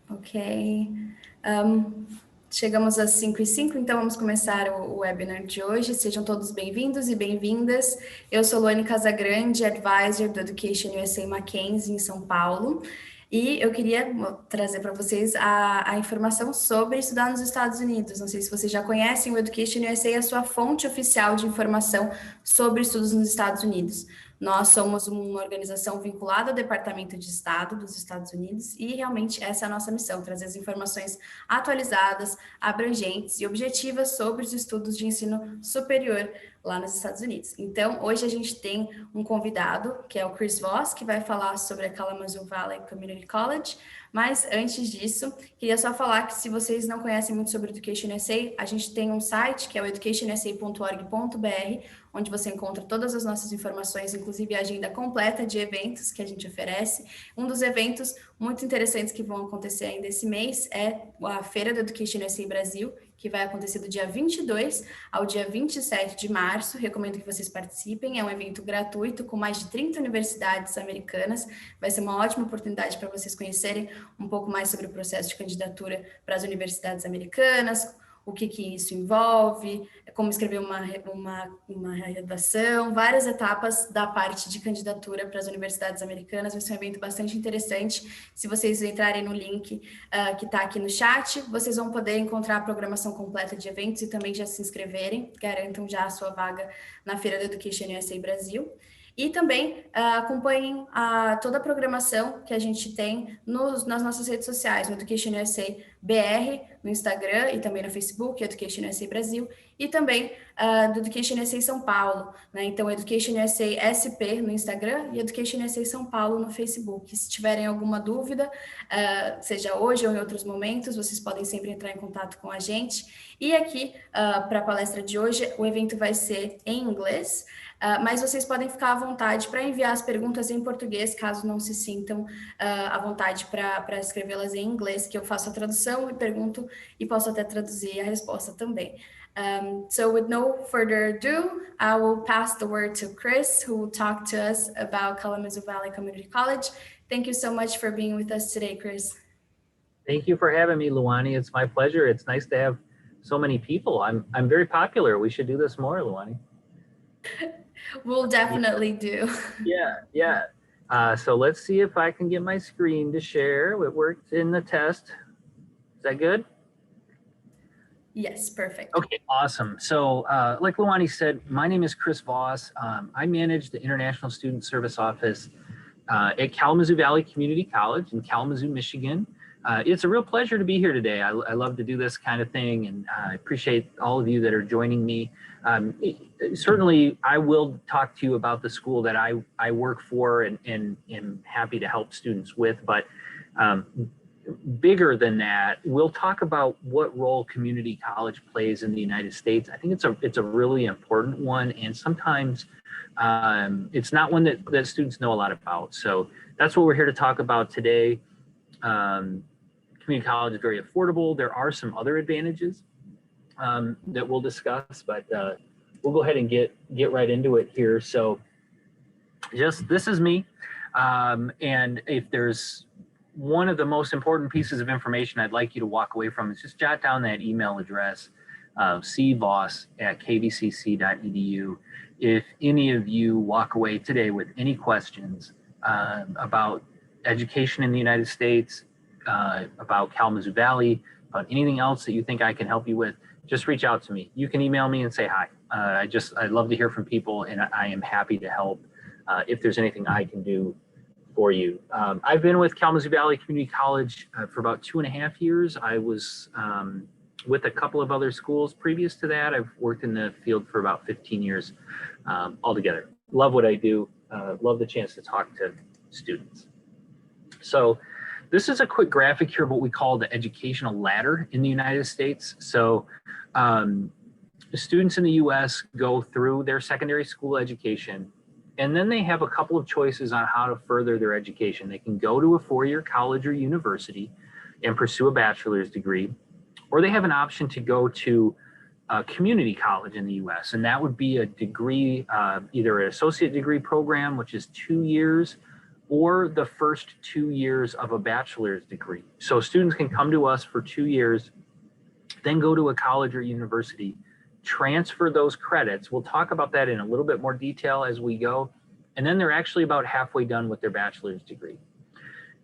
Ok. Um, chegamos às 5h05, então vamos começar o webinar de hoje. Sejam todos bem-vindos e bem-vindas. Eu sou Luane Casagrande, Advisor do EducationUSA Mackenzie, em São Paulo. E eu queria trazer para vocês a informação sobre estudar nos Estados Unidos. Não sei se vocês já conhecem, o EducationUSA é a sua fonte oficial de informação sobre estudos nos Estados Unidos. Nós somos uma organização vinculada ao Departamento de Estado dos Estados Unidos e realmente essa é a nossa missão, trazer as informações atualizadas, abrangentes e objetivas sobre os estudos de ensino superior lá nos Estados Unidos. Então, hoje a gente tem um convidado, que é o Chris Voss, que vai falar sobre a Kalamazoo Valley Community College, mas antes disso, queria só falar que se vocês não conhecem muito sobre Education USA, a gente tem um site que é o educationusa.org.br, onde você encontra todas as nossas informações, inclusive a agenda completa de eventos que a gente oferece. Um dos eventos muito interessantes que vão acontecer ainda esse mês é a Feira do Education USA Brasil, que vai acontecer do dia 22 ao dia 27 de março. Recomendo que vocês participem. É um evento gratuito com mais de 30 universidades americanas. Vai ser uma ótima oportunidade para vocês conhecerem um pouco mais sobre o processo de candidatura para as universidades americanas, o que isso envolve, como escrever uma redação, várias etapas da parte de candidatura para as universidades americanas. Vai ser um evento bastante interessante. Se vocês entrarem no link que está aqui no chat, vocês vão poder encontrar a programação completa de eventos e também já se inscreverem. Garantam já a sua vaga na Feira do Education USA Brasil. E também acompanhem toda a programação que a gente tem nas nossas redes sociais, no Education USA BR, no Instagram e também no Facebook, Education USA Brasil, e também do Education USA São Paulo, né? Então, Education USA SP no Instagram e Education USA São Paulo no Facebook. Se tiverem alguma dúvida, seja hoje ou em outros momentos, vocês podem sempre entrar em contato com a gente. E aqui, para a palestra de hoje, o evento vai ser em inglês, mas vocês podem ficar à vontade para enviar as perguntas em português, caso não se sintam à vontade para escrevê-las em inglês, que eu faço a tradução e pergunto e posso até traduzir a resposta também. So with no further ado, I will pass the word to Chris, who will talk to us about Kalamazoo Valley Community College. Thank you so much for being with us today, Chris. Thank you for having me, Luani. It's my pleasure. It's nice to have so many people. I'm very popular. We should do this more, Luani. We'll definitely do. Yeah. So let's see if I can get my screen to share. It worked in the test. Is that good? Yes, perfect. Okay, awesome. So like Luani said, my name is Chris Voss. I manage the International Student Service Office at Kalamazoo Valley Community College in Kalamazoo, Michigan. It's a real pleasure to be here today. I love to do this kind of thing, and I appreciate all of you that are joining me. Certainly, I will talk to you about the school that I work for and am happy to help students with, but bigger than that, we'll talk about what role community college plays in the United States. I think it's a really important one, and sometimes it's not one that students know a lot about. So that's what we're here to talk about today. Community college is very affordable. There are some other advantages that we'll discuss, but we'll go ahead and get right into it here. So this is me. And if there's one of the most important pieces of information I'd like you to walk away from is just jot down that email address, cvoss@kvcc.edu. If any of you walk away today with any questions about education in the United States, about Kalamazoo Valley, about anything else that you think I can help you with, just reach out to me. You can email me and say hi. I love to hear from people, and I am happy to help if there's anything I can do for you. I've been with Kalamazoo Valley Community College for about 2.5 years. I was with a couple of other schools previous to that. I've worked in the field for about 15 years altogether. Love what I do. Love the chance to talk to students. So this is a quick graphic here of what we call the educational ladder in the United States. So students in the US go through their secondary school education, and then they have a couple of choices on how to further their education. They can go to a 4-year college or university and pursue a bachelor's degree, or they have an option to go to a community college in the US, and that would be a degree, either an associate degree program, which is 2 years, or the first 2 years of a bachelor's degree. So students can come to us for 2 years, then go to a college or university, transfer those credits. We'll talk about that in a little bit more detail as we go. And then they're actually about halfway done with their bachelor's degree.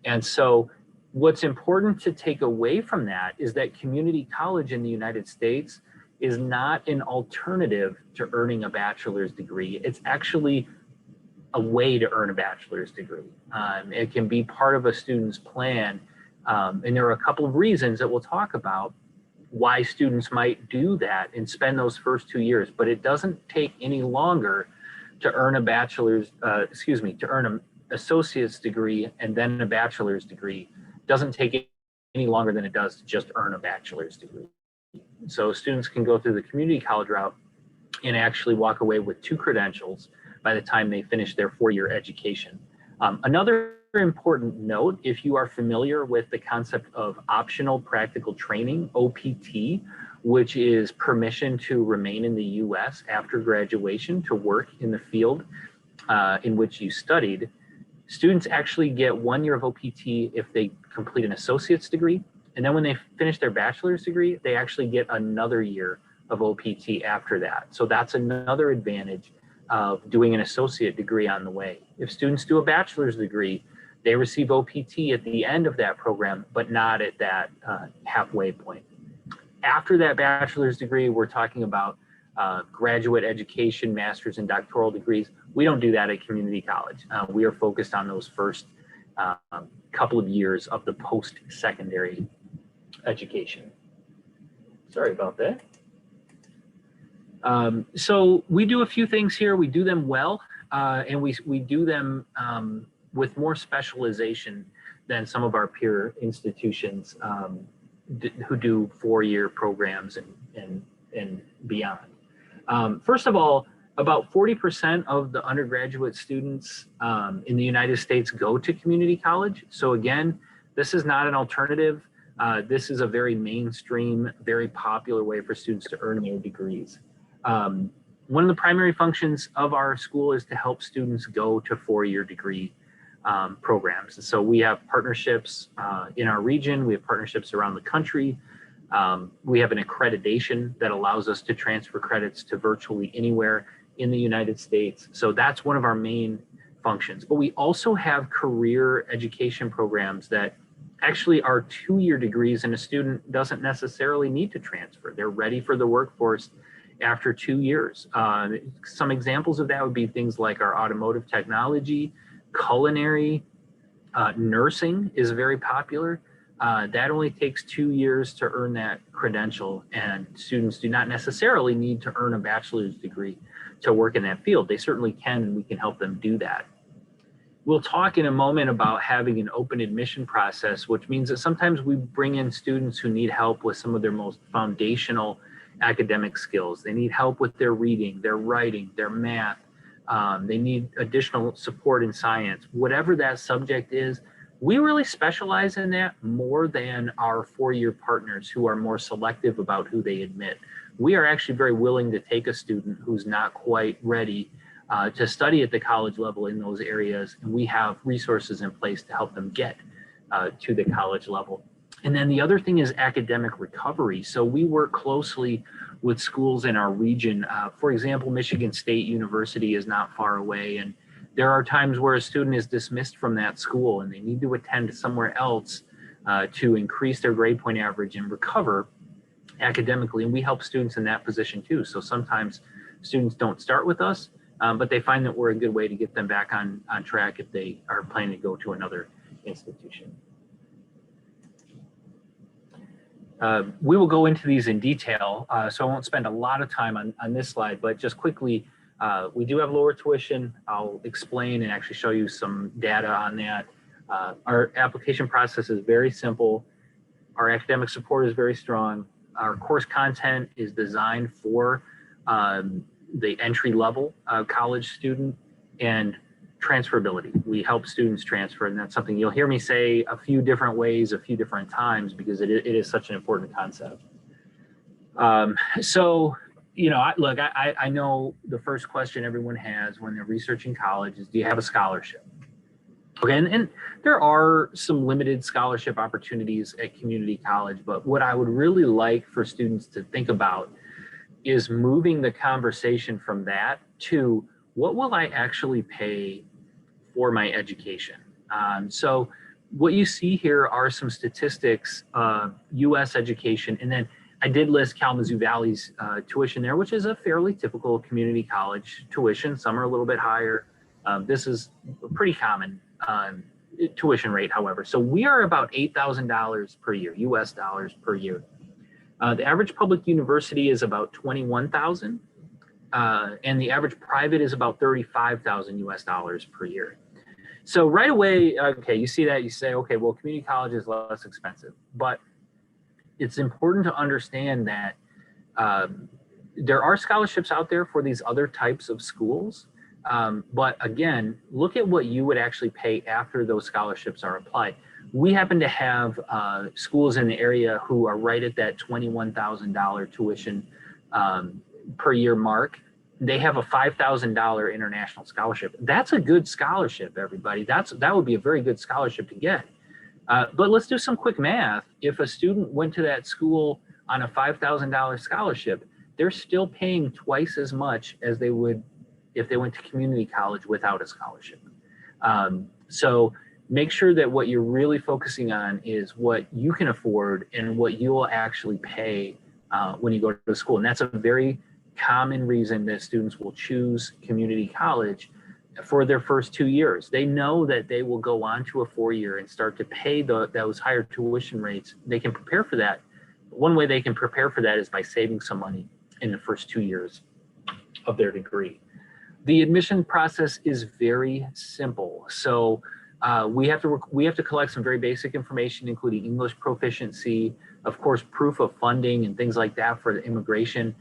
And so what's important to take away from that is that community college in the United States is not an alternative to earning a bachelor's degree. It's actually a way to earn a bachelor's degree. It can be part of a student's plan. And there are a couple of reasons that we'll talk about why students might do that and spend those first 2 years, but it doesn't take any longer to earn a bachelor's, to earn an associate's degree and then a bachelor's degree. It doesn't take any longer than it does to just earn a bachelor's degree. So students can go through the community college route and actually walk away with 2 credentials by the time they finish their 4-year education. Another important note, if you are familiar with the concept of optional practical training, OPT, which is permission to remain in the US after graduation to work in the field in which you studied, students actually get 1 year of OPT if they complete an associate's degree. And then when they finish their bachelor's degree, they actually get another year of OPT after that. So that's another advantage of doing an associate degree on the way. If students do a bachelor's degree, they receive OPT at the end of that program, but not at that halfway point. After that bachelor's degree, we're talking about graduate education, master's and doctoral degrees. We don't do that at community college. We are focused on those first couple of years of the post-secondary education. Sorry about that. So we do a few things here. We do them well, and we do them with more specialization than some of our peer institutions who do 4-year programs and beyond. First of all, about 40% of the undergraduate students in the United States go to community college. So again, this is not an alternative. This is a very mainstream, very popular way for students to earn their degrees. One of the primary functions of our school is to help students go to 4-year degree programs. And so we have partnerships in our region, we have partnerships around the country. We have an accreditation that allows us to transfer credits to virtually anywhere in the United States. So that's one of our main functions. But we also have career education programs that actually are 2-year degrees, and a student doesn't necessarily need to transfer. They're ready for the workforce after 2 years. Some examples of that would be things like our automotive technology, culinary, nursing is very popular. That only takes 2 years to earn that credential, and students do not necessarily need to earn a bachelor's degree to work in that field. They certainly can, and we can help them do that. We'll talk in a moment about having an open admission process, which means that sometimes we bring in students who need help with some of their most foundational academic skills. They need help with their reading, their writing, their math. They need additional support in science. Whatever that subject is, we really specialize in that more than our 4-year partners who are more selective about who they admit. We are actually very willing to take a student who's not quite ready to study at the college level in those areas, and we have resources in place to help them get to the college level. And then the other thing is academic recovery. So we work closely with schools in our region. For example, Michigan State University is not far away, and there are times where a student is dismissed from that school and they need to attend somewhere else to increase their grade point average and recover academically. And we help students in that position too. So sometimes students don't start with us, but they find that we're a good way to get them back on track if they are planning to go to another institution. We will go into these in detail, so I won't spend a lot of time on this slide, but just quickly, we do have lower tuition. I'll explain and actually show you some data on that. Our application process is very simple. Our academic support is very strong. Our course content is designed for the entry-level college student, and transferability. We help students transfer, and that's something you'll hear me say a few different ways, a few different times, because it is such an important concept. So, you know, I know the first question everyone has when they're researching college is, do you have a scholarship? Okay, and there are some limited scholarship opportunities at community college, but what I would really like for students to think about is moving the conversation from that to what will I actually pay for my education? So what you see here are some statistics of US education, and then I did list Kalamazoo Valley's tuition there, which is a fairly typical community college tuition. Some are a little bit higher. This is pretty common tuition rate, however. So we are about $8,000 per year, US dollars per year. The average public university is about 21,000, and the average private is about 35,000 US dollars per year. So right away, okay, you see that, you say, okay, well, community college is less expensive, but it's important to understand that there are scholarships out there for these other types of schools. But again, look at what you would actually pay after those scholarships are applied. We happen to have schools in the area who are right at that $21,000 tuition per year mark. They have a $5,000 international scholarship. That's a good scholarship, everybody. That would be a very good scholarship to get. But let's do some quick math. If a student went to that school on a $5,000 scholarship, they're still paying twice as much as they would if they went to community college without a scholarship. So make sure that what you're really focusing on is what you can afford and what you will actually pay when you go to school. And that's a very common reason that students will choose community college for their first 2 years. They know that they will go on to a 4-year and start to pay those higher tuition rates. They can prepare for that. One way they can prepare for that is by saving some money in the first 2 years of their degree. The admission process is very simple. So we have to collect some very basic information, including English proficiency, of course, proof of funding and things like that for the immigration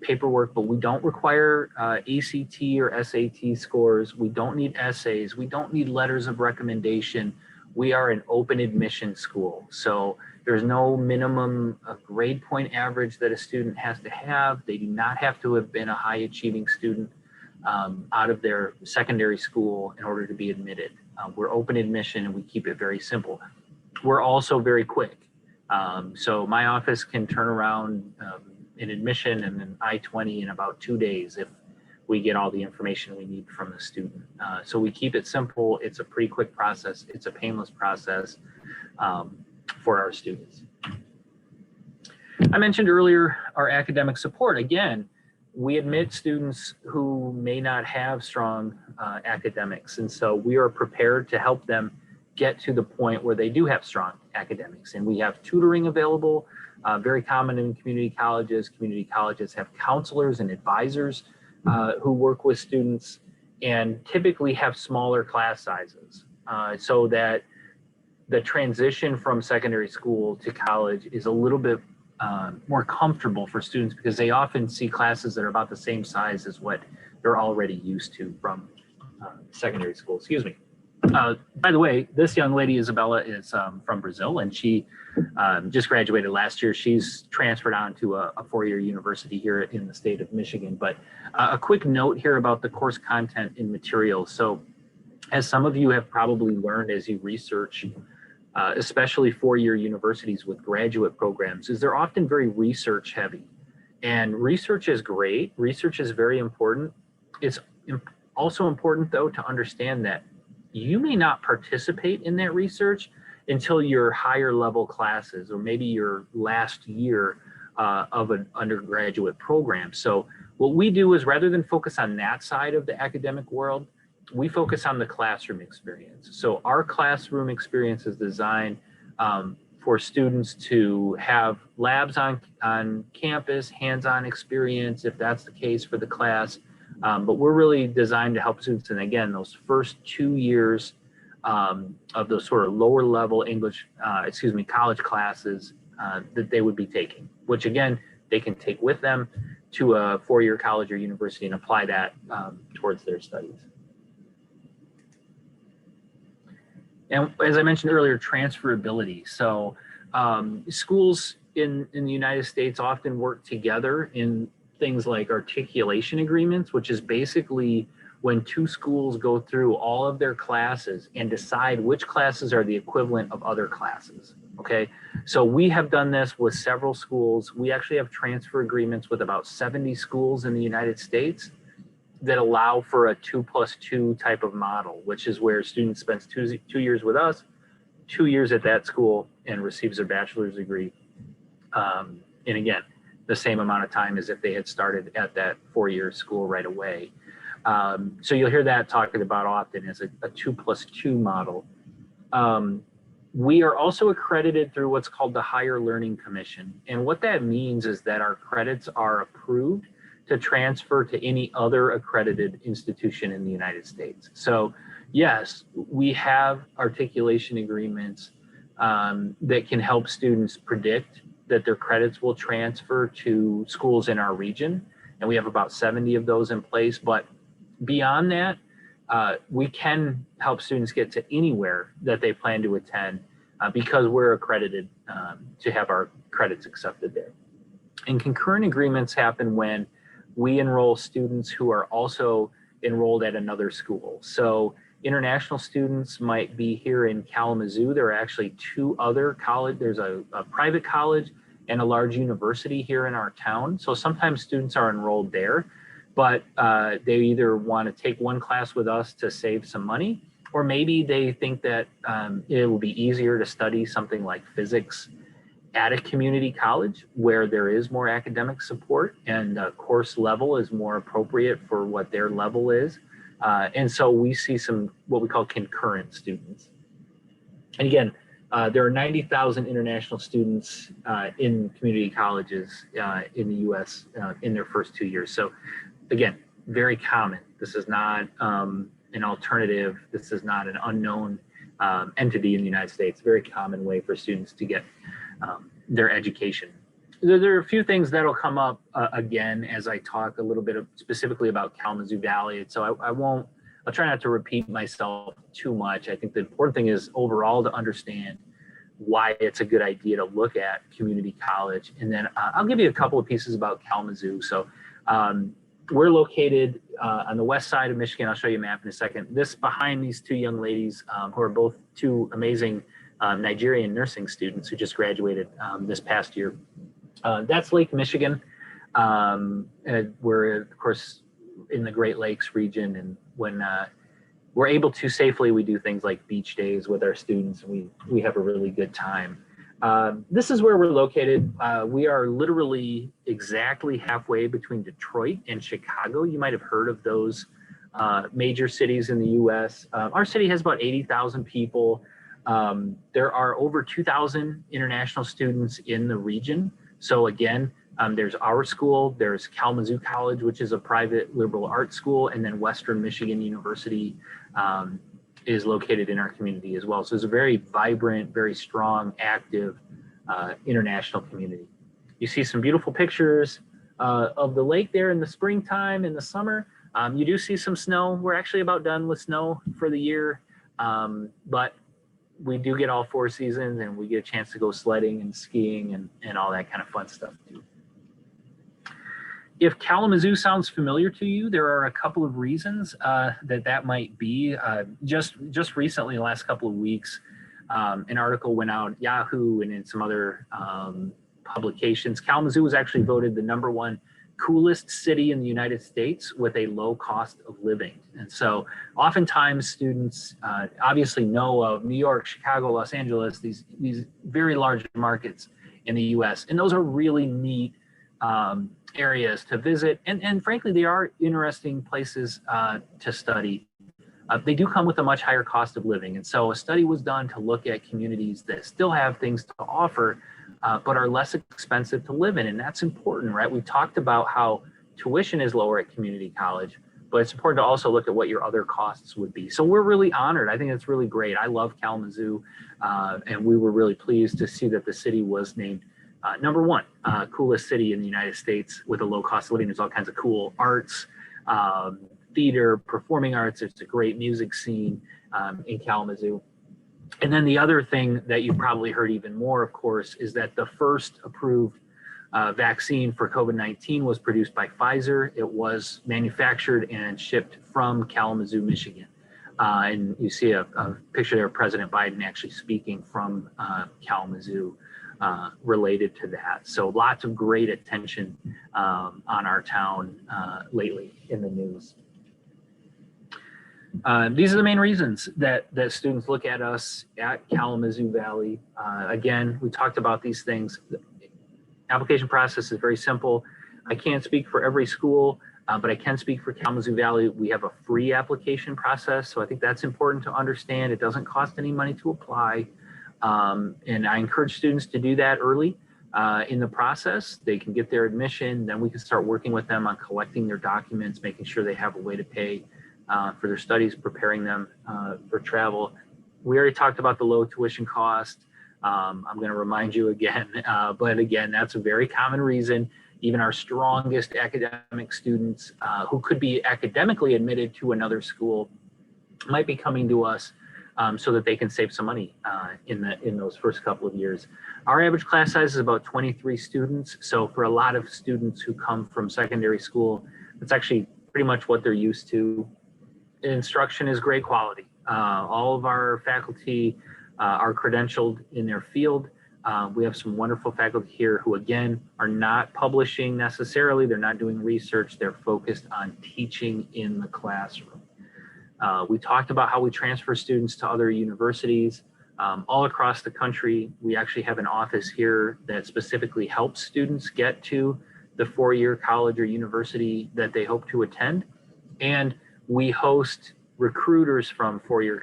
paperwork, but we don't require ACT or SAT scores. We don't need essays. We don't need letters of recommendation. We are an open admission school. So there's no minimum grade point average that a student has to have. They do not have to have been a high achieving student out of their secondary school in order to be admitted. We're open admission and we keep it very simple. We're also very quick. So my office can turn around an admission and an I-20 in about 2 days if we get all the information we need from the student. So we keep it simple. It's a pretty quick process. It's a painless process for our students. I mentioned earlier our academic support. Again, we admit students who may not have strong academics, and so we are prepared to help them get to the point where they do have strong academics. And we have tutoring available, very common in community colleges. Community colleges have counselors and advisors who work with students and typically have smaller class sizes so that the transition from secondary school to college is a little bit more comfortable for students because they often see classes that are about the same size as what they're already used to from secondary school. Excuse me. By the way, this young lady, Isabella, is from Brazil, and she just graduated last year. She's transferred on to a 4-year university here in the state of Michigan. But a quick note here about the course content and materials. So as some of you have probably learned as you research especially 4-year universities with graduate programs, is they're often very research heavy. And research is great. Research is very important. It's also important, though, to understand that you may not participate in that research until your higher level classes or maybe your last year of an undergraduate program. So what we do is rather than focus on that side of the academic world, we focus on the classroom experience. So our classroom experience is designed for students to have labs on campus, hands-on experience, if that's the case for the class. But we're really designed to help students. And again, those first 2 years of those sort of lower level English, college classes that they would be taking, which again, they can take with them to a 4-year college or university and apply that towards their studies. And as I mentioned earlier, transferability. So schools in the United States often work together in things like articulation agreements, which is basically when two schools go through all of their classes and decide which classes are the equivalent of other classes. Okay, so we have done this with several schools. We actually have transfer agreements with about 70 schools in the United States that allow for a 2+2 type of model, which is where a student spends two years with us, 2 years at that school, and receives their bachelor's degree. And again, the same amount of time as if they had started at that 4-year school right away. So you'll hear that talked about often as a 2+2 model. We are also accredited through what's called the Higher Learning Commission. And what that means is that our credits are approved to transfer to any other accredited institution in the United States. So yes, we have articulation agreements that can help students predict that their credits will transfer to schools in our region. And we have about 70 of those in place. But beyond that, we can help students get to anywhere that they plan to attend because we're accredited to have our credits accepted there. And concurrent agreements happen when we enroll students who are also enrolled at another school. So international students might be here in Kalamazoo. There are actually two other college. There's a private college and a large university here in our town. So sometimes students are enrolled there, but they either want to take one class with us to save some money, or maybe they think that it will be easier to study something like physics at a community college where there is more academic support and the course level is more appropriate for what their level is. And so we see some what we call concurrent students. And again, there are 90,000 international students in community colleges in the US in their first 2 years. So again, very common. This is not an alternative. This is not an unknown entity in the United States. Very common way for students to get their education. There are a few things that'll come up again as I talk a little bit specifically about Kalamazoo Valley. So I'll try not to repeat myself too much. I think the important thing is overall to understand why it's a good idea to look at community college. And then I'll give you a couple of pieces about Kalamazoo. So we're located on the west side of Michigan. I'll show you a map in a second. This behind these two young ladies who are both two amazing Nigerian nursing students who just graduated this past year. That's Lake Michigan. We're, of course, in the Great Lakes region. And when we're able to safely, we do things like beach days with our students. And we have a really good time. This is where we're located. We are literally exactly halfway between Detroit and Chicago. You might have heard of those major cities in the US. Our city has about 80,000 people. There are over 2,000 international students in the region. So again, there's our school, there's Kalamazoo College, which is a private liberal arts school, and then Western Michigan University is located in our community as well. So it's a very vibrant, very strong, active international community. You see some beautiful pictures of the lake there in the springtime, in the summer. You do see some snow. We're actually about done with snow for the year, but we do get all 4 seasons and we get a chance to go sledding and skiing and all that kind of fun stuff too. If Kalamazoo sounds familiar to you, there are a couple of reasons that might be. Just recently, the last couple of weeks, an article went out, Yahoo and in some other publications. Kalamazoo was actually voted the #1 coolest city in the United States with a low cost of living. And so oftentimes students obviously know of New York, Chicago, Los Angeles, these very large markets in the US. And those are really neat areas to visit. And frankly, they are interesting places to study. They do come with a much higher cost of living. And so a study was done to look at communities that still have things to offer, but are less expensive to live in. And that's important, right? We talked about how tuition is lower at community college, but it's important to also look at what your other costs would be. So we're really honored. I think it's really great. I love Kalamazoo, and we were really pleased to see that the city was named #1 coolest city in the United States with a low cost of living. There's all kinds of cool arts, theater, performing arts. It's a great music scene in Kalamazoo. And then the other thing that you've probably heard even more, of course, is that the first approved vaccine for COVID-19 was produced by Pfizer. It was manufactured and shipped from Kalamazoo, Michigan. And you see a picture there of President Biden actually speaking from Kalamazoo related to that. So lots of great attention on our town lately in the news. These are the main reasons that students look at us at Kalamazoo Valley. Again, we talked about these things. The application process is very simple. I can't speak for every school, but I can speak for Kalamazoo Valley. We have a free application process, so I think that's important to understand. It doesn't cost any money to apply, and I encourage students to do that early in the process. They can get their admission, then we can start working with them on collecting their documents, making sure they have a way to pay for their studies, preparing them for travel. We already talked about the low tuition cost. I'm going to remind you again, but again, that's a very common reason. Even our strongest academic students who could be academically admitted to another school might be coming to us so that they can save some money in those first couple of years. Our average class size is about 23 students. So for a lot of students who come from secondary school, it's actually pretty much what they're used to. Instruction is great quality. All of our faculty are credentialed in their field. We have some wonderful faculty here who, again, are not publishing necessarily. They're not doing research. They're focused on teaching in the classroom. We talked about how we transfer students to other universities all across the country. We actually have an office here that specifically helps students get to the four-year college or university that they hope to attend. And we host recruiters from four-year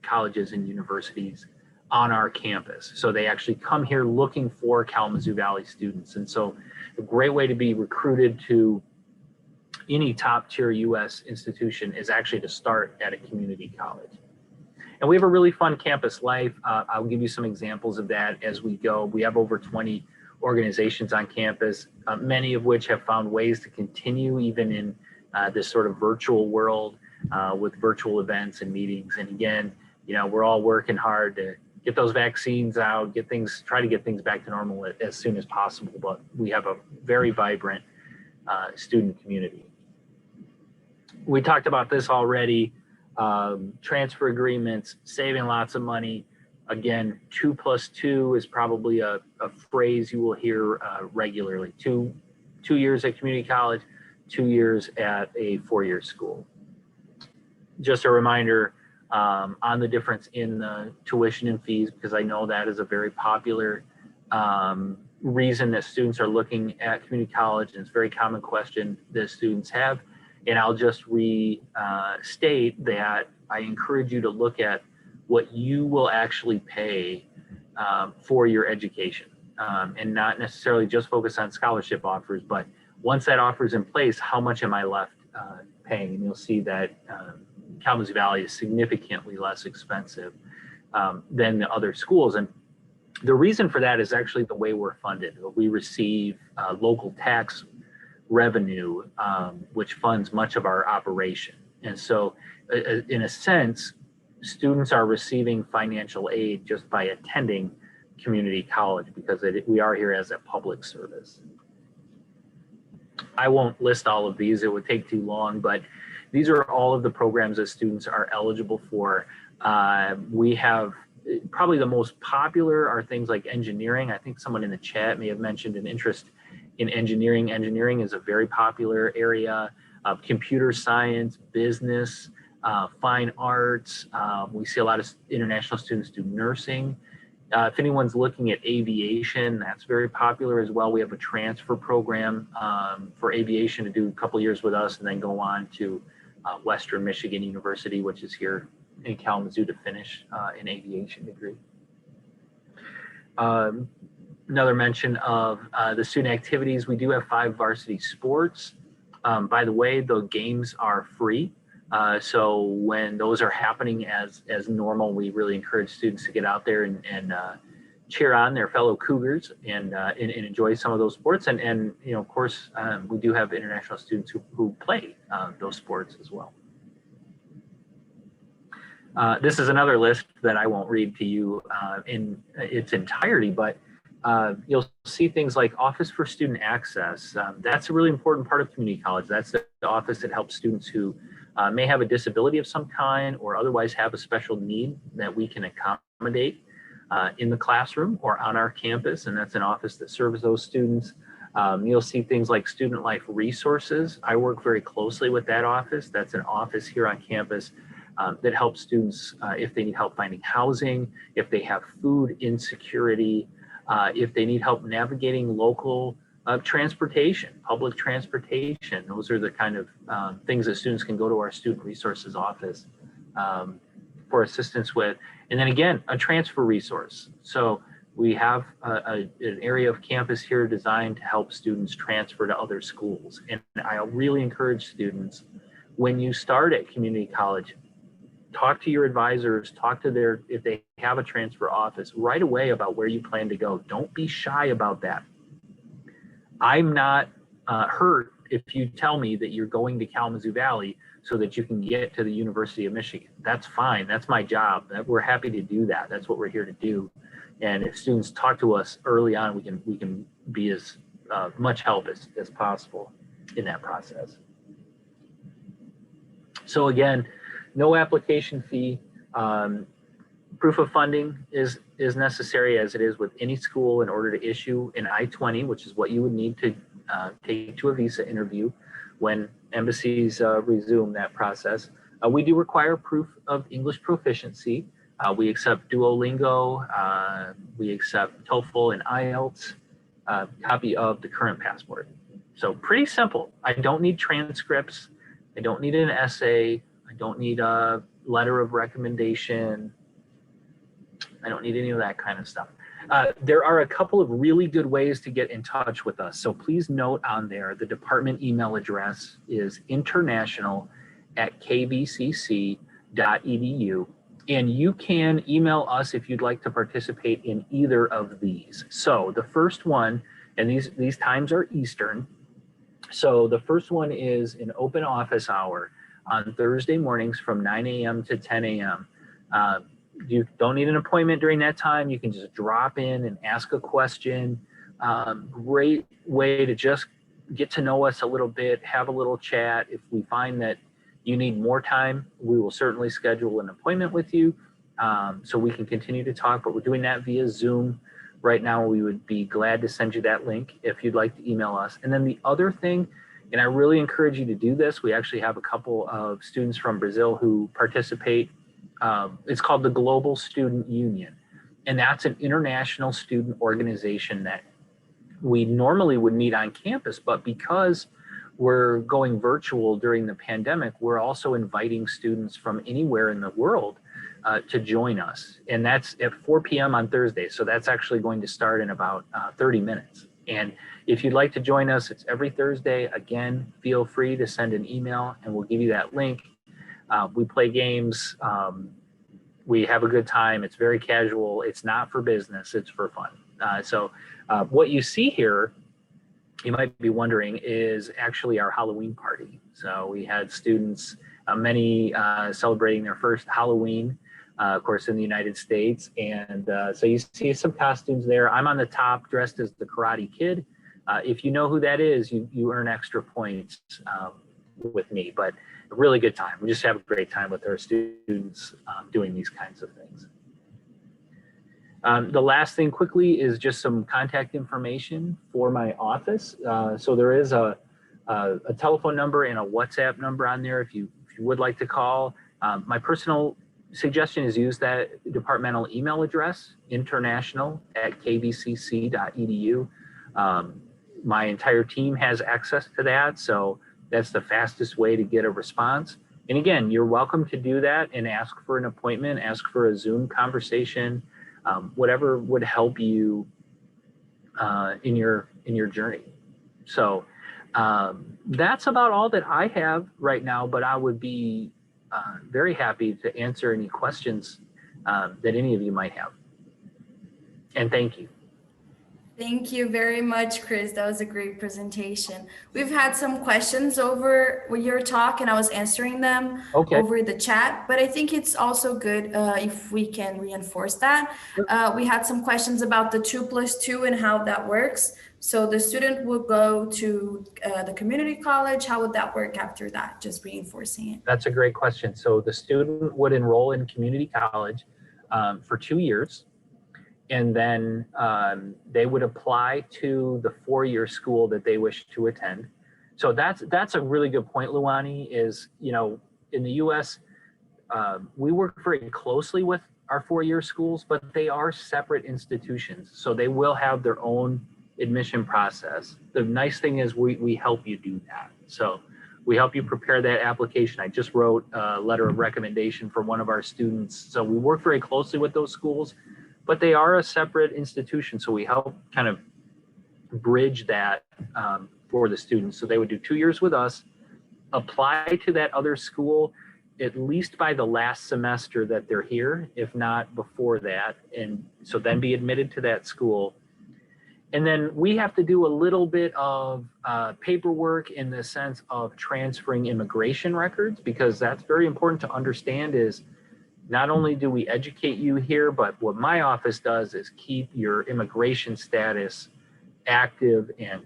colleges and universities on our campus. So they actually come here looking for Kalamazoo Valley students. And so a great way to be recruited to any top tier US institution is actually to start at a community college. And we have a really fun campus life. I'll give you some examples of that as we go. We have over 20 organizations on campus, many of which have found ways to continue even in this sort of virtual world with virtual events and meetings. And again, you know, we're all working hard to get those vaccines out, try to get things back to normal as soon as possible. But we have a very vibrant student community. We talked about this already, transfer agreements, saving lots of money. Again, 2+2 is probably a phrase you will hear regularly. Two years at community college, 2 years at a four-year school. Just a reminder on the difference in the tuition and fees, because I know that is a very popular reason that students are looking at community college, and it's a very common question that students have. And I'll just restate that I encourage you to look at what you will actually pay for your education, and not necessarily just focus on scholarship offers, but once that offer is in place, how much am I left paying? And you'll see that Kalamazoo Valley is significantly less expensive than the other schools. And the reason for that is actually the way we're funded. We receive local tax revenue, which funds much of our operation. And so in a sense, students are receiving financial aid just by attending community college because we are here as a public service. I won't list all of these, it would take too long, but these are all of the programs that students are eligible for. We have probably the most popular are things like engineering. I think someone in the chat may have mentioned an interest in engineering. Engineering is a very popular area. Computer science, business, fine arts. We see a lot of international students do nursing. If anyone's looking at aviation, that's very popular as well. We have a transfer program for aviation to do a couple years with us and then go on to Western Michigan University, which is here in Kalamazoo, to finish an aviation degree. Another mention of the student activities, we do have 5 varsity sports. By the way, the games are free. So when those are happening as normal, we really encourage students to get out there and cheer on their fellow Cougars and enjoy some of those sports. And you know, of course, we do have international students who play those sports as well. This is another list that I won't read to you in its entirety, but You'll see things like Office for Student Access. That's a really important part of community college. That's the office that helps students who may have a disability of some kind or otherwise have a special need that we can accommodate in the classroom or on our campus, and that's an office that serves those students. You'll see things like Student Life Resources. I work very closely with that office. That's an office here on campus that helps students if they need help finding housing, if they have food insecurity, if they need help navigating local transportation, public transportation. Those are the kind of things that students can go to our Student Resources office for assistance with. And then again, a transfer resource. So we have an area of campus here designed to help students transfer to other schools. And I really encourage students, when you start at community college, talk to your advisors, talk to if they have a transfer office right away about where you plan to go. Don't be shy about that. I'm not hurt if you tell me that you're going to Kalamazoo Valley so that you can get to the University of Michigan. That's fine. That's my job. We're happy to do that. That's what we're here to do. And if students talk to us early on, we can be as much help as possible in that process. So again, no application fee. Proof of funding is necessary, as it is with any school, in order to issue an I-20, which is what you would need to take to a visa interview when embassies resume that process. We do require proof of English proficiency. We accept Duolingo, we accept TOEFL and IELTS, copy of the current passport. So pretty simple. I don't need transcripts. I don't need an essay. I don't need a letter of recommendation. I don't need any of that kind of stuff. There are a couple of really good ways to get in touch with us. So please note on there, the department email address is international@kvcc.edu. And you can email us if you'd like to participate in either of these. So the first one, and these times are Eastern. So the first one is an open office hour on Thursday mornings from 9 a.m. to 10 a.m. You don't need an appointment during that time. You can just drop in and ask a question. Great way to just get to know us a little bit, have a little chat. If we find that you need more time, we will certainly schedule an appointment with you so we can continue to talk, but we're doing that via Zoom right now. We would be glad to send you that link if you'd like to email us. And then the other thing, and I really encourage you to do this, we actually have a couple of students from Brazil who participate. It's called the Global Student Union, and that's an international student organization that we normally would meet on campus, but because we're going virtual during the pandemic, we're also inviting students from anywhere in the world to join us. And that's at 4 p.m. on Thursday. So that's actually going to start in about 30 minutes. And if you'd like to join us, it's every Thursday. Again, feel free to send an email and we'll give you that link. We play games. We have a good time. It's very casual. It's not for business. It's for fun. So what you see here, you might be wondering, is actually our Halloween party. So we had students, many celebrating their first Halloween, of course, in the United States. And so you see some costumes there. I'm on the top dressed as the Karate Kid. If you know who that is, you earn extra points with me, but a really good time. We just have a great time with our students doing these kinds of things. The last thing quickly is just some contact information for my office. So there is a telephone number and a WhatsApp number on there if you would like to call. My personal suggestion is use that departmental email address, international@kvcc.edu. My entire team has access to that, so that's the fastest way to get a response. And again, you're welcome to do that and ask for an appointment, ask for a Zoom conversation, whatever would help you in your journey. So that's about all that I have right now, but I would be very happy to answer any questions that any of you might have. And thank you. Thank you very much, Chris. That was a great presentation. We've had some questions over your talk, and I was answering them Okay. over the chat, but I think it's also good if we can reinforce that. Sure. We had some questions about the 2+2 and how that works. So the student would go to the community college. How would that work after that? Just reinforcing it. That's a great question. So the student would enroll in community college for 2 years. And then they would apply to the 4-year school that they wish to attend. So that's a really good point, Luani, is, in the US, we work very closely with our 4-year schools, but they are separate institutions. So they will have their own admission process. The nice thing is we help you do that. So we help you prepare that application. I just wrote a letter of recommendation for one of our students. So we work very closely with those schools, but they are a separate institution. So we help kind of bridge that for the students. So they would do 2 years with us, apply to that other school at least by the last semester that they're here, if not before that. And so then be admitted to that school. And then we have to do a little bit of paperwork in the sense of transferring immigration records, because that's very important to understand is, not only do we educate you here, but what my office does is keep your immigration status active and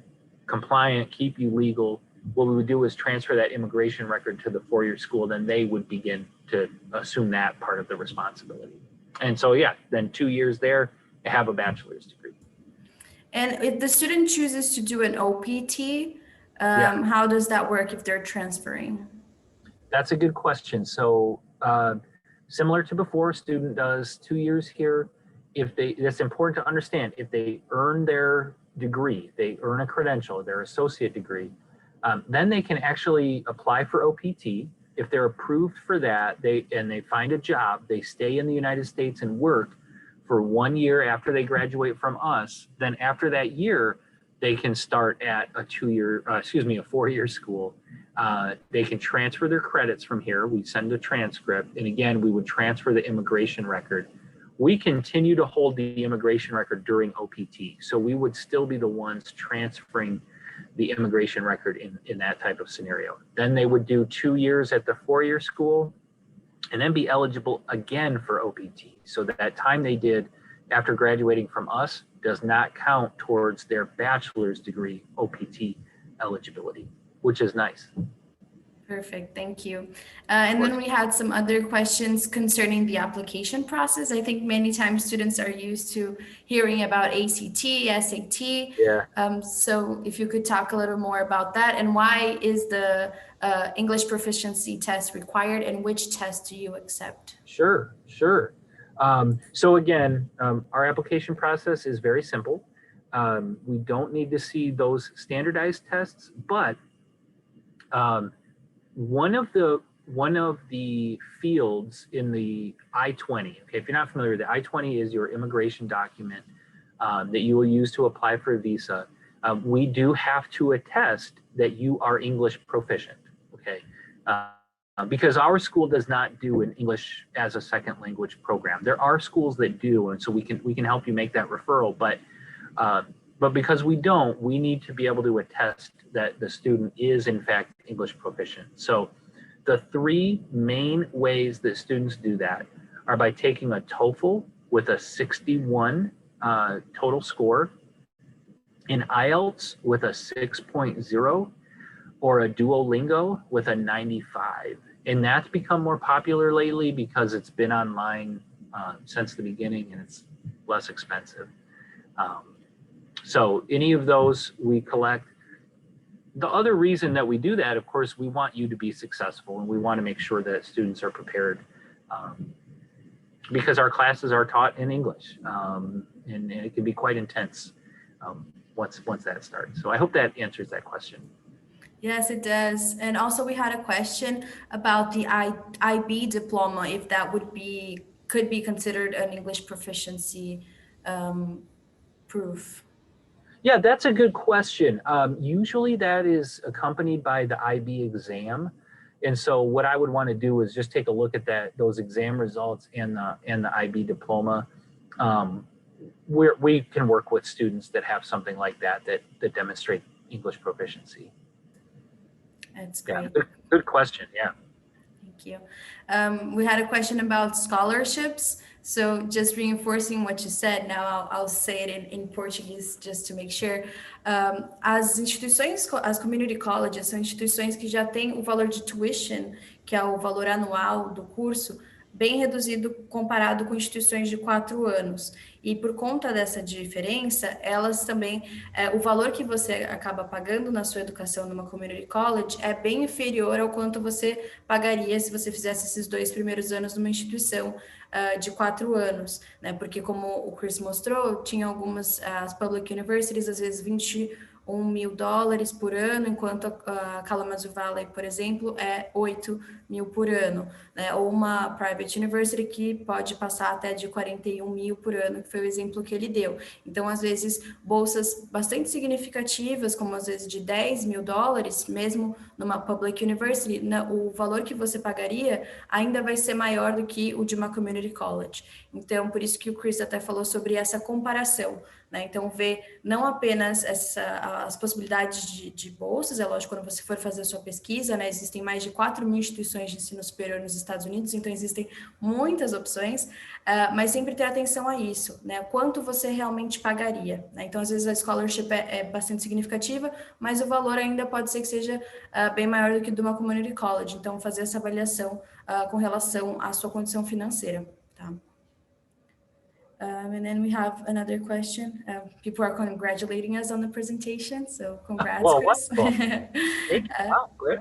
compliant, keep you legal. What we would do is transfer that immigration record to the 4-year school, then they would begin to assume that part of the responsibility. And so, yeah, then 2 years there, have a bachelor's degree. And if the student chooses to do an OPT, how does that work if they're transferring? That's a good question. So, similar to before, student does 2 years here. That's important to understand, if they earn their degree, they earn a credential, their associate degree, then they can actually apply for OPT. If they're approved for that, they find a job, they stay in the United States and work for 1 year after they graduate from us. Then after that year, they can start at a 4-year school. They can transfer their credits from here. We send a transcript. And again, we would transfer the immigration record. We continue to hold the immigration record during OPT. So we would still be the ones transferring the immigration record in that type of scenario. Then they would do 2 years at the 4-year school and then be eligible again for OPT. So that time they did after graduating from us does not count towards their bachelor's degree OPT eligibility, which is nice. Perfect, thank you. And then we had some other questions concerning the application process. I think many times students are used to hearing about ACT, SAT. Yeah. So if you could talk a little more about that, and why is the English proficiency test required, and which test do you accept? Sure. So again, our application process is very simple. We don't need to see those standardized tests, but one of the fields in the I-20, okay, if you're not familiar, the I-20 is your immigration document that you will use to apply for a visa. We do have to attest that you are English proficient, okay? Because our school does not do an English as a second language program. There are schools that do, and so we can help you make that referral, but because we don't, we need to be able to attest that the student is in fact English proficient. So the 3 main ways that students do that are by taking a TOEFL with a 61 total score, an IELTS with a 6.0, or a Duolingo with a 95. And that's become more popular lately because it's been online since the beginning and it's less expensive. So any of those we collect. The other reason that we do that, of course, we want you to be successful, and we want to make sure that students are prepared because our classes are taught in English, and it can be quite intense once that starts. So I hope that answers that question. Yes, it does. And also we had a question about the IB diploma, if that could be considered an English proficiency proof. Yeah, that's a good question. Usually that is accompanied by the IB exam. And so what I would want to do is just take a look at those exam results and the IB diploma. we can work with students that have something like that demonstrate English proficiency. That's great. Yeah, good question. Yeah. Thank you. We had a question about scholarships. So just reinforcing what you said, now I'll say it in Portuguese just to make sure. As instituições, as community colleges, são instituições que já têm o valor de tuition, que é o valor anual do curso, bem reduzido comparado com instituições de 4 anos. E por conta dessa diferença, elas também, o valor que você acaba pagando na sua educação numa community college é bem inferior ao quanto você pagaria se você fizesse esses 2 primeiros anos numa instituição de 4 anos, né? Porque como o Chris mostrou, tinha algumas, as public universities, às vezes $21 mil por ano, enquanto a Kalamazoo Valley, por exemplo, é 8 mil por ano, né? Ou uma private university que pode passar até de 41 mil por ano, que foi o exemplo que ele deu. Então, às vezes, bolsas bastante significativas, como às vezes de 10 mil dólares, mesmo numa public university, o valor que você pagaria ainda vai ser maior do que o de uma community college. Então, por isso que o Chris até falou sobre essa comparação, né? Então, ver não apenas as possibilidades de bolsas, é lógico, quando você for fazer a sua pesquisa, né? Existem mais de 4 mil instituições de ensino superior nos Estados Unidos, então existem muitas opções, mas sempre ter atenção a isso, né? Quanto você realmente pagaria, né? Então, às vezes a scholarship é bastante significativa, mas o valor ainda pode ser que seja bem maior do que de uma community college. Então, fazer essa avaliação com relação à sua condição financeira, tá? And then we have another question. People are congratulating us on the presentation, so congrats, Well, Chris. Thank you. Wow, great.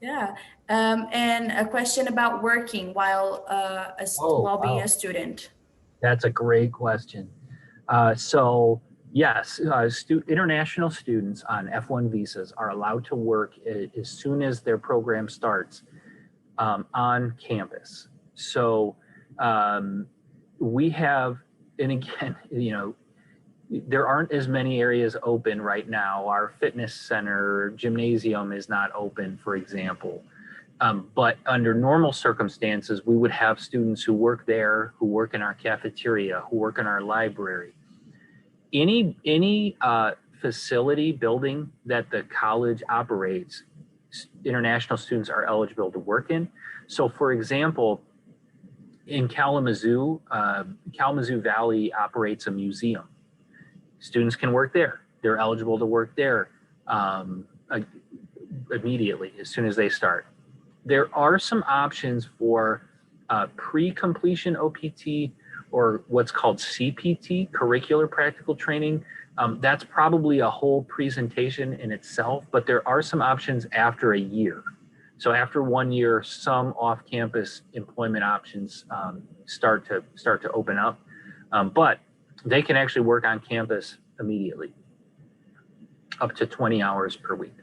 Yeah, and a question about working while being a student. That's a great question. So yes, international students on F1 visas are allowed to work as soon as their program starts on campus. So we have, and again, there aren't as many areas open right now. Our fitness center, gymnasium is not open, for example. But under normal circumstances, we would have students who work there, who work in our cafeteria, who work in our library. Any facility, building that the college operates, international students are eligible to work in. So for example, in Kalamazoo, Kalamazoo Valley operates a museum. Students can work there. They're eligible to work there immediately as soon as they start. There are some options for pre-completion OPT or what's called CPT, curricular practical training. That's probably a whole presentation in itself, but there are some options after a year. So after 1 year, some off-campus employment options start to open up, but they can actually work on campus immediately, up to 20 hours per week.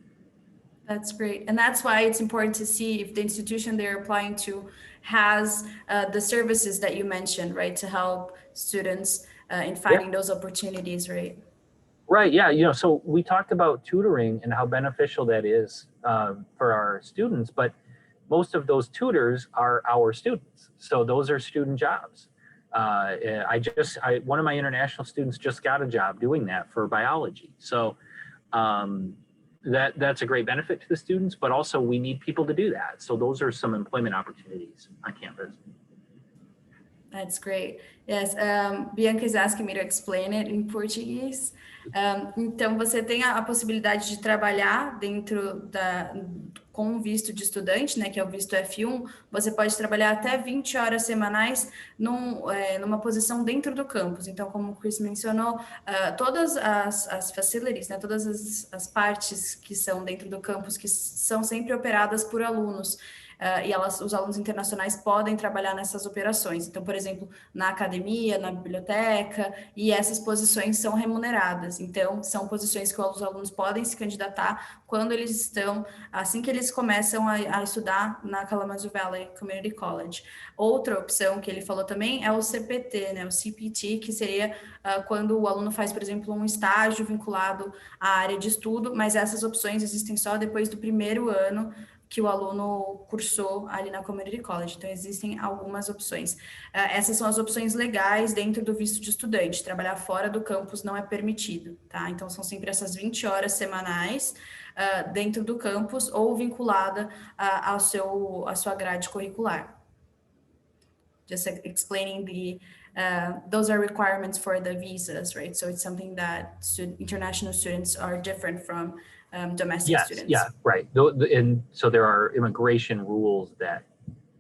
That's great. And that's why it's important to see if the institution they're applying to has the services that you mentioned, right? To help students in finding those opportunities, right? Right, yeah, so we talked about tutoring and how beneficial that is for our students, but most of those tutors are our students. So those are student jobs. One of my international students just got a job doing that for biology. So that's a great benefit to the students, but also we need people to do that. So those are some employment opportunities on campus. That's great. Yes, Bianca is asking me to explain it in Portuguese. Então, você tem a possibilidade de trabalhar com um visto de estudante, né, que é o visto F1. Você pode trabalhar até 20 horas semanais numa posição dentro do campus. Então, como o Chris mencionou, todas as facilities, né, todas as partes que são dentro do campus, que são sempre operadas por alunos. E os alunos internacionais podem trabalhar nessas operações. Então, por exemplo, na academia, na biblioteca, e essas posições são remuneradas. Então, são posições que os alunos podem se candidatar quando eles estão, assim que eles começam a estudar na Kalamazoo Valley Community College. Outra opção que ele falou também é o CPT, né, o CPT, que seria quando o aluno faz, por exemplo, um estágio vinculado à área de estudo, mas essas opções existem só depois do primeiro ano que o aluno cursou ali na Community College. Então, existem algumas opções. Essas são as opções legais dentro do visto de estudante. Trabalhar fora do campus não é permitido, tá? Então, são sempre essas 20 horas semanais dentro do campus ou vinculada à sua grade curricular. Just explaining those are requirements for the visas, right? So it's something that international students are different from domestic students. Yeah, right. And so there are immigration rules that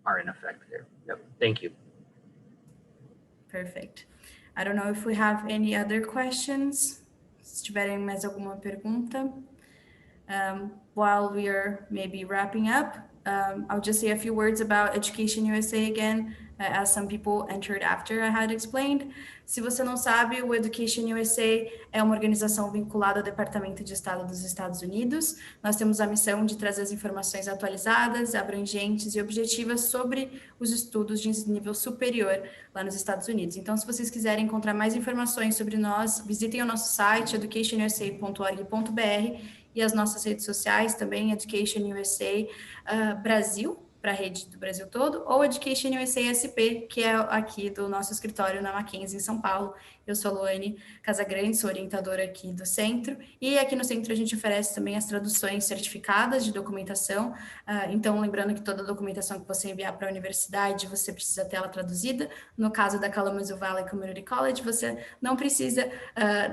are in effect there. Yep. Thank you. Perfect. I don't know if we have any other questions. Se tiverem mais alguma pergunta. While we are maybe wrapping up, I'll just say a few words about Education USA again, as some people entered after I had explained. Se você não sabe, o Education USA é uma organização vinculada ao Departamento de Estado dos Estados Unidos. Nós temos a missão de trazer as informações atualizadas, abrangentes e objetivas sobre os estudos de nível superior lá nos Estados Unidos. Então, se vocês quiserem encontrar mais informações sobre nós, visitem o nosso site, educationusa.org.br, e as nossas redes sociais também, EducationUSA Brasil, para a rede do Brasil todo, ou EducationUSA SP, que é aqui do nosso escritório na Mackenzie, em São Paulo. Eu sou a Luane Casagrande, sou orientadora aqui do centro, e aqui no centro a gente oferece também as traduções certificadas de documentação. Então, lembrando que toda a documentação que você enviar para a universidade, você precisa ter ela traduzida. No caso da Kalamazoo Valley Community College, você não precisa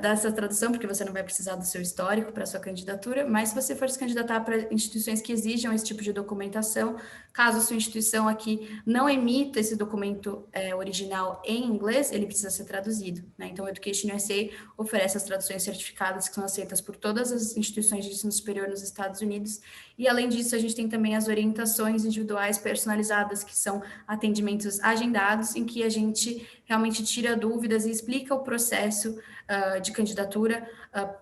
dessa tradução, porque você não vai precisar do seu histórico para a sua candidatura, mas se você for se candidatar para instituições que exijam esse tipo de documentação, caso a sua instituição aqui não emita esse documento original em inglês, ele precisa ser traduzido, né? Então, o Education USA oferece as traduções certificadas que são aceitas por todas as instituições de ensino superior nos Estados Unidos. E, além disso, a gente tem também as orientações individuais personalizadas, que são atendimentos agendados, em que a gente realmente tira dúvidas e explica o processo de candidatura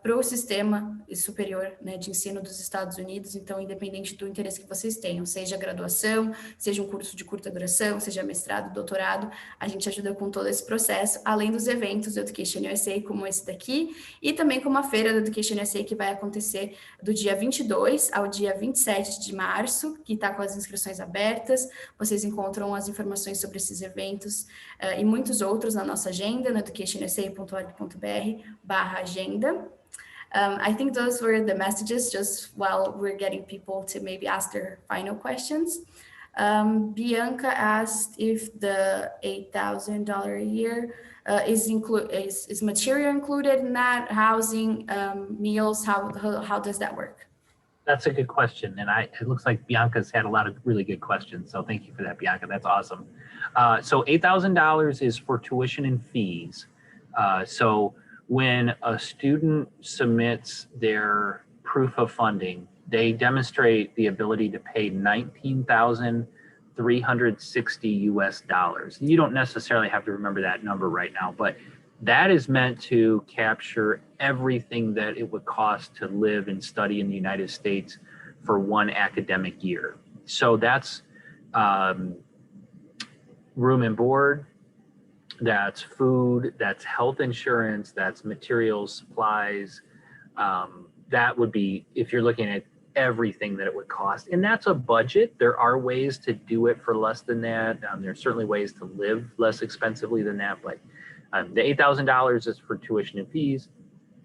para o sistema superior, né, de ensino dos Estados Unidos. Então, independente do interesse que vocês tenham, seja graduação, seja um curso de curta duração, seja mestrado, doutorado, a gente ajuda com todo esse processo, além dos eventos do Education USA, como esse daqui, e também com uma feira do Education USA que vai acontecer do dia 22 ao dia 27 de março, que está com as inscrições abertas. Vocês encontram as informações sobre esses eventos e muitos outros na nossa agenda, no educationusa.org.br/agenda. I think those were the messages, just while we're getting people to maybe ask their final questions. Bianca asked if the $8,000 a year is material included in that, housing, meals, how does that work? That's a good question. And it looks like Bianca's had a lot of really good questions. So thank you for that, Bianca. That's awesome. So $8,000 is for tuition and fees. So when a student submits their proof of funding, they demonstrate the ability to pay $19,360 US. You don't necessarily have to remember that number right now, but that is meant to capture everything that it would cost to live and study in the United States for one academic year. So that's room and board, that's food, that's health insurance, that's materials, supplies. That would be, if you're looking at everything that it would cost. And that's a budget. There are ways to do it for less than that. There's certainly ways to live less expensively than that, but the $8,000 is for tuition and fees.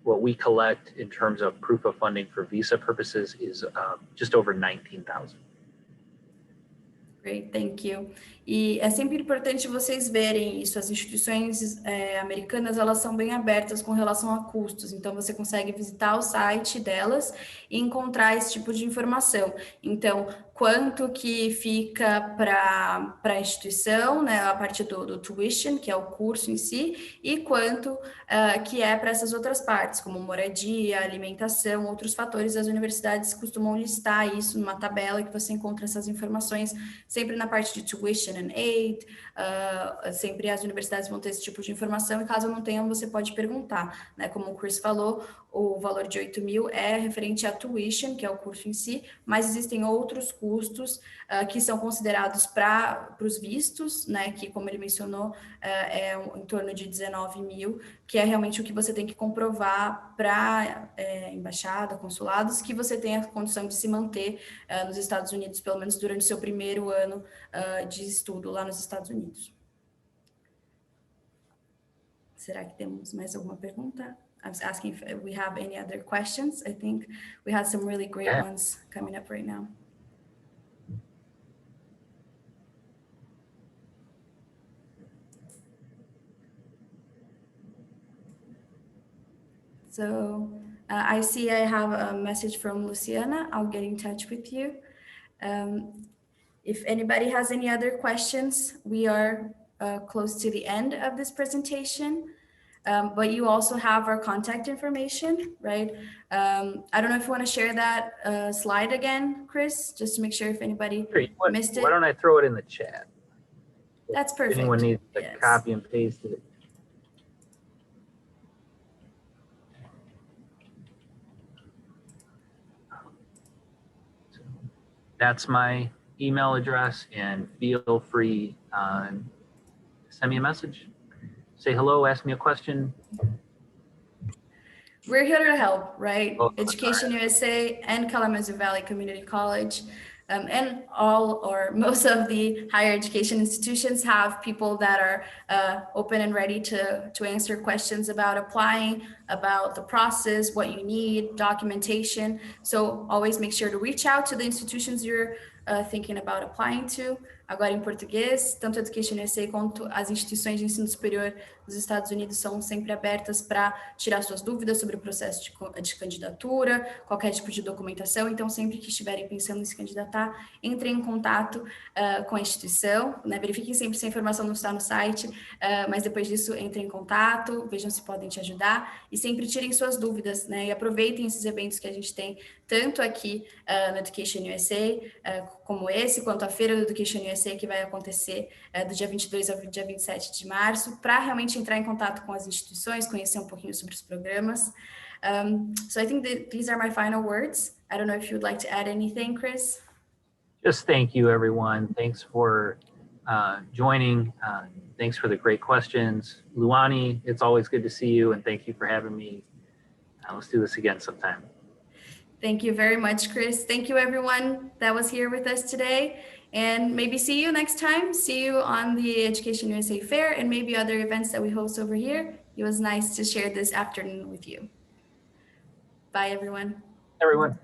What we collect in terms of proof of funding for visa purposes is just over $19,000. Great, thank you. E é sempre importante vocês verem isso. As instituições americanas, elas são bem abertas com relação a custos. Então, você consegue visitar o site delas e encontrar esse tipo de informação. Então, quanto que fica para a instituição, né, a parte do tuition, que é o curso em si, e quanto que é para essas outras partes, como moradia, alimentação, outros fatores. As universidades costumam listar isso numa tabela que você encontra essas informações sempre na parte de tuition and aid. Sempre as universidades vão ter esse tipo de informação, e caso não tenham, você pode perguntar, né? Como o Chris falou, o valor de 8 mil é referente à tuition, que é o curso em si, mas existem outros custos custos que são considerados para os vistos, né, que, como ele mencionou, em torno de 19 mil, que é realmente o que você tem que comprovar para embaixada, consulados, que você tem a condição de se manter nos Estados Unidos, pelo menos durante o seu primeiro ano de estudo lá nos Estados Unidos. Será que temos mais alguma pergunta? I was asking if we have any other questions. I think we had some really great ones coming up right now. So I see I have a message from Luciana. I'll get in touch with you. If anybody has any other questions, we are close to the end of this presentation. But you also have our contact information, right? I don't know if you want to share that slide again, Chris, just to make sure if anybody missed it. Why don't I throw it in the chat? That's perfect. If anyone needs to copy and paste it. So that's my email address, and feel free to send me a message. Say hello, ask me a question. We're here to help, right? Education USA and Kalamazoo Valley Community College and all or most of the higher education institutions have people that are open and ready to answer questions about applying, about the process, what you need, documentation. So always make sure to reach out to the institutions you're thinking about applying to. Agora em português, tanto a Education USA quanto as instituições de ensino superior dos Estados Unidos são sempre abertas para tirar suas dúvidas sobre o processo de candidatura, qualquer tipo de documentação. Então, sempre que estiverem pensando em se candidatar, entrem em contato com a instituição, né? Verifiquem sempre se a informação não está no site, mas depois disso, entrem em contato, vejam se podem te ajudar e sempre tirem suas dúvidas, né? E aproveitem esses eventos que a gente tem, tanto aqui no Education USA, como esse, quanto a feira do Education USA, que vai acontecer do dia 22 ao dia 27 de março, para realmente entrar em contato com as instituições, conhecer um pouquinho sobre os programas. So I think that these are my final words. I don't know if you would like to add anything, Chris. Just thank you, everyone. Thanks for joining. Thanks for the great questions. Luani, it's always good to see you, and thank you for having me. Let's do this again sometime. Thank you very much, Chris. Thank you, everyone that was here with us today. And maybe see you next time. See you on the Education USA Fair and maybe other events that we host over here. It was nice to share this afternoon with you. Bye, everyone. Everyone.